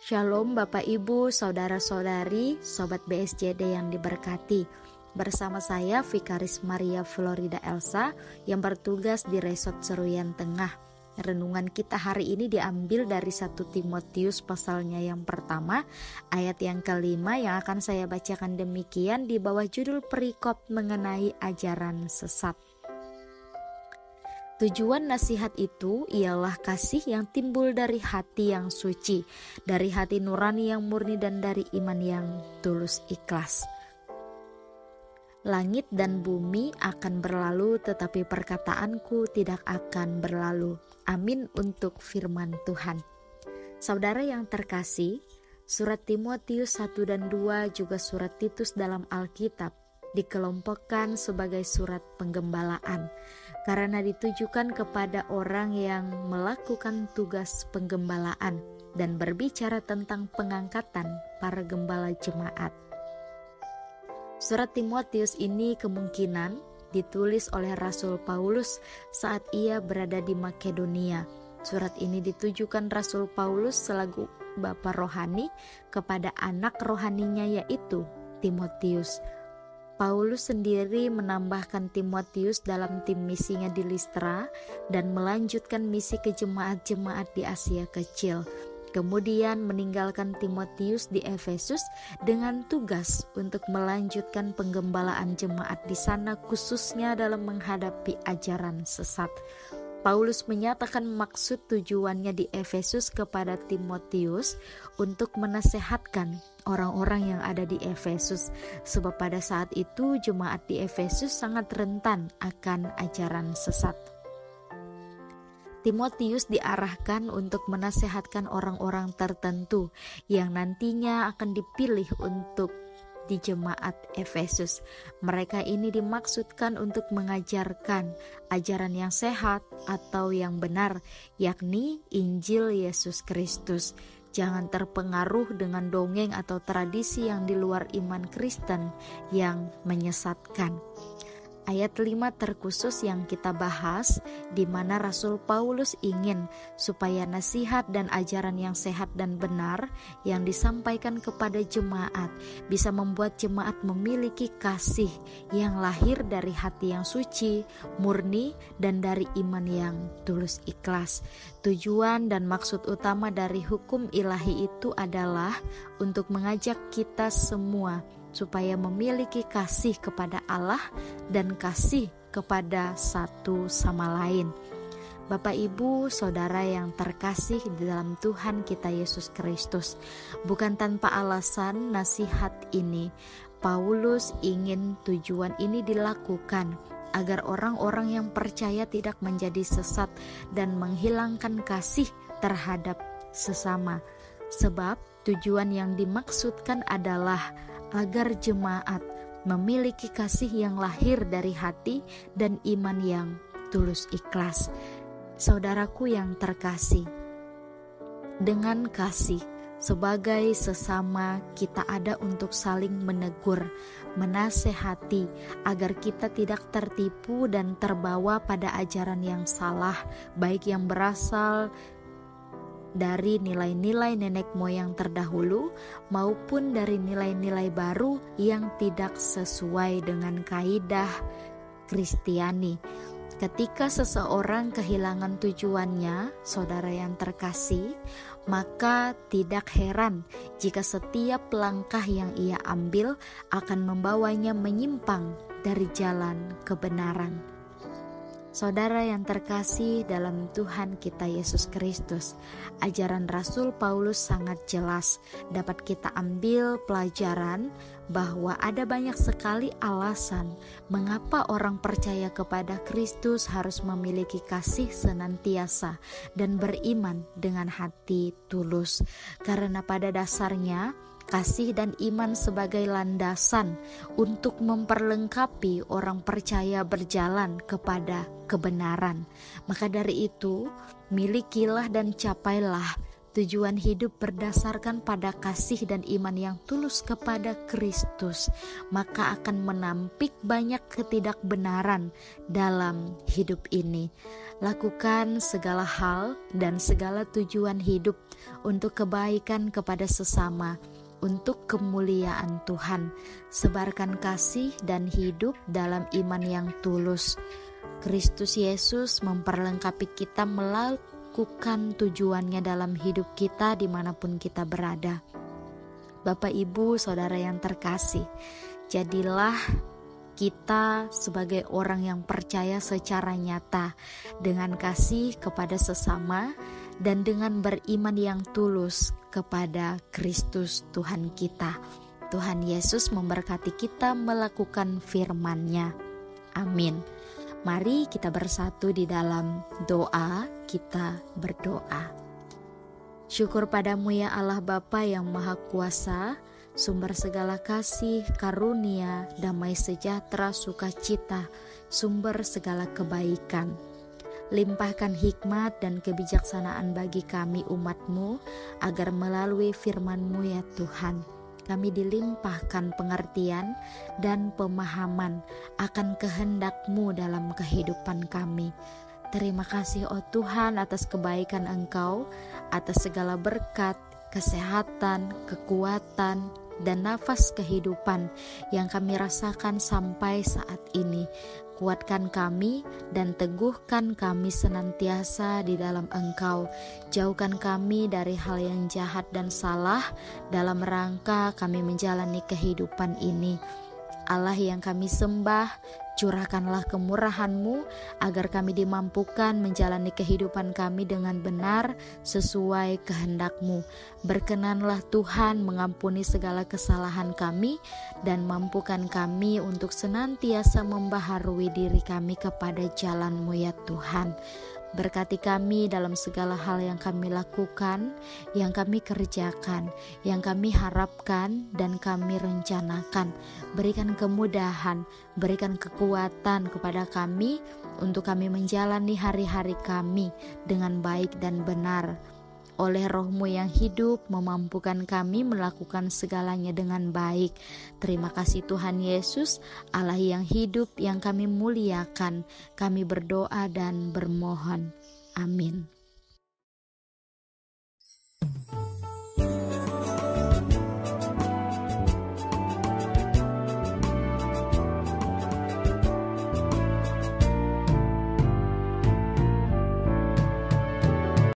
Shalom Bapak Ibu, Saudara-saudari, Sobat BSJD yang diberkati. Bersama saya Vikaris Maria Florida Elsa yang bertugas di Resort Seruyan Tengah. Renungan kita hari ini diambil dari 1 Timotius pasalnya yang pertama, ayat yang kelima yang akan saya bacakan demikian di bawah judul perikop mengenai ajaran sesat. Tujuan nasihat itu ialah kasih yang timbul dari hati yang suci, dari hati nurani yang murni dan dari iman yang tulus ikhlas. Langit dan bumi akan berlalu, tetapi perkataanku tidak akan berlalu. Amin untuk firman Tuhan. Saudara yang terkasih, surat Timotius 1 dan 2 juga surat Titus dalam Alkitab dikelompokkan sebagai surat penggembalaan karena ditujukan kepada orang yang melakukan tugas penggembalaan dan berbicara tentang pengangkatan para gembala jemaat. Surat Timotius ini kemungkinan ditulis oleh Rasul Paulus saat ia berada di Makedonia. Surat ini ditujukan Rasul Paulus selaku bapa rohani kepada anak rohaninya yaitu Timotius. Paulus sendiri menambahkan Timotius dalam tim misinya di Listra dan melanjutkan misi ke jemaat-jemaat di Asia Kecil. Kemudian meninggalkan Timotius di Efesus dengan tugas untuk melanjutkan penggembalaan jemaat di sana khususnya dalam menghadapi ajaran sesat. Paulus menyatakan maksud tujuannya di Efesus kepada Timotius untuk menasehatkan orang-orang yang ada di Efesus, sebab pada saat itu jemaat di Efesus sangat rentan akan ajaran sesat. Timotius diarahkan untuk menasehatkan orang-orang tertentu yang nantinya akan dipilih untuk di jemaat Efesus. Mereka ini dimaksudkan untuk mengajarkan ajaran yang sehat atau yang benar, yakni Injil Yesus Kristus. Jangan terpengaruh dengan dongeng atau tradisi yang di luar iman Kristen yang menyesatkan. Ayat 5 terkhusus yang kita bahas, di mana Rasul Paulus ingin supaya nasihat dan ajaran yang sehat dan benar yang disampaikan kepada jemaat bisa membuat jemaat memiliki kasih yang lahir dari hati yang suci, murni, dan dari iman yang tulus ikhlas. Tujuan dan maksud utama dari hukum ilahi itu adalah untuk mengajak kita semua supaya memiliki kasih kepada Allah dan kasih kepada satu sama lain. Bapak, Ibu, Saudara yang terkasih di dalam Tuhan kita Yesus Kristus, bukan tanpa alasan nasihat ini Paulus ingin tujuan ini dilakukan agar orang-orang yang percaya tidak menjadi sesat dan menghilangkan kasih terhadap sesama. Sebab tujuan yang dimaksudkan adalah agar jemaat memiliki kasih yang lahir dari hati dan iman yang tulus ikhlas. Saudaraku yang terkasih, dengan kasih sebagai sesama kita ada untuk saling menegur, menasehati agar kita tidak tertipu dan terbawa pada ajaran yang salah, baik yang berasal dari nilai-nilai nenek moyang terdahulu maupun dari nilai-nilai baru yang tidak sesuai dengan kaidah Kristiani. Ketika seseorang kehilangan tujuannya, saudara yang terkasih, maka tidak heran jika setiap langkah yang ia ambil akan membawanya menyimpang dari jalan kebenaran. Saudara yang terkasih dalam Tuhan kita Yesus Kristus, ajaran Rasul Paulus sangat jelas dapat kita ambil pelajaran bahwa ada banyak sekali alasan mengapa orang percaya kepada Kristus harus memiliki kasih senantiasa dan beriman dengan hati tulus. Karena pada dasarnya kasih dan iman sebagai landasan untuk memperlengkapi orang percaya berjalan kepada kebenaran. Maka dari itu, milikilah dan capailah tujuan hidup berdasarkan pada kasih dan iman yang tulus kepada Kristus, maka akan menampik banyak ketidakbenaran dalam hidup ini. Lakukan segala hal dan segala tujuan hidup untuk kebaikan kepada sesama, untuk kemuliaan Tuhan. Sebarkan kasih dan hidup dalam iman yang tulus. Kristus Yesus memperlengkapi kita melakukan tujuannya dalam hidup kita dimanapun kita berada. Bapak, Ibu, Saudara yang terkasih, jadilah kita sebagai orang yang percaya secara nyata dengan kasih kepada sesama dan dengan beriman yang tulus kepada Kristus Tuhan kita. Tuhan Yesus memberkati kita melakukan firman-Nya. Amin. Mari kita bersatu di dalam doa, kita berdoa. Syukur padamu ya Allah Bapa yang Maha Kuasa, sumber segala kasih, karunia, damai sejahtera, sukacita, sumber segala kebaikan. Limpahkan hikmat dan kebijaksanaan bagi kami umat-Mu, agar melalui firman-Mu ya Tuhan, kami dilimpahkan pengertian dan pemahaman akan kehendak-Mu dalam kehidupan kami. Terima kasih oh Tuhan atas kebaikan Engkau, atas segala berkat, kesehatan, kekuatan, dan nafas kehidupan yang kami rasakan sampai saat ini. Kuatkan kami dan teguhkan kami senantiasa di dalam Engkau. Jauhkan kami dari hal yang jahat dan salah dalam rangka kami menjalani kehidupan ini. Allah yang kami sembah, curahkanlah kemurahan-Mu agar kami dimampukan menjalani kehidupan kami dengan benar sesuai kehendak-Mu. Berkenanlah Tuhan mengampuni segala kesalahan kami dan mampukan kami untuk senantiasa membaharui diri kami kepada jalan-Mu ya Tuhan. Berkati kami dalam segala hal yang kami lakukan, yang kami kerjakan, yang kami harapkan dan kami rencanakan. Berikan kemudahan, berikan kekuatan kepada kami untuk kami menjalani hari-hari kami dengan baik dan benar. Oleh Roh-Mu yang hidup memampukan kami melakukan segalanya dengan baik. Terima kasih Tuhan Yesus, Allah yang hidup yang kami muliakan. Kami berdoa dan bermohon. Amin.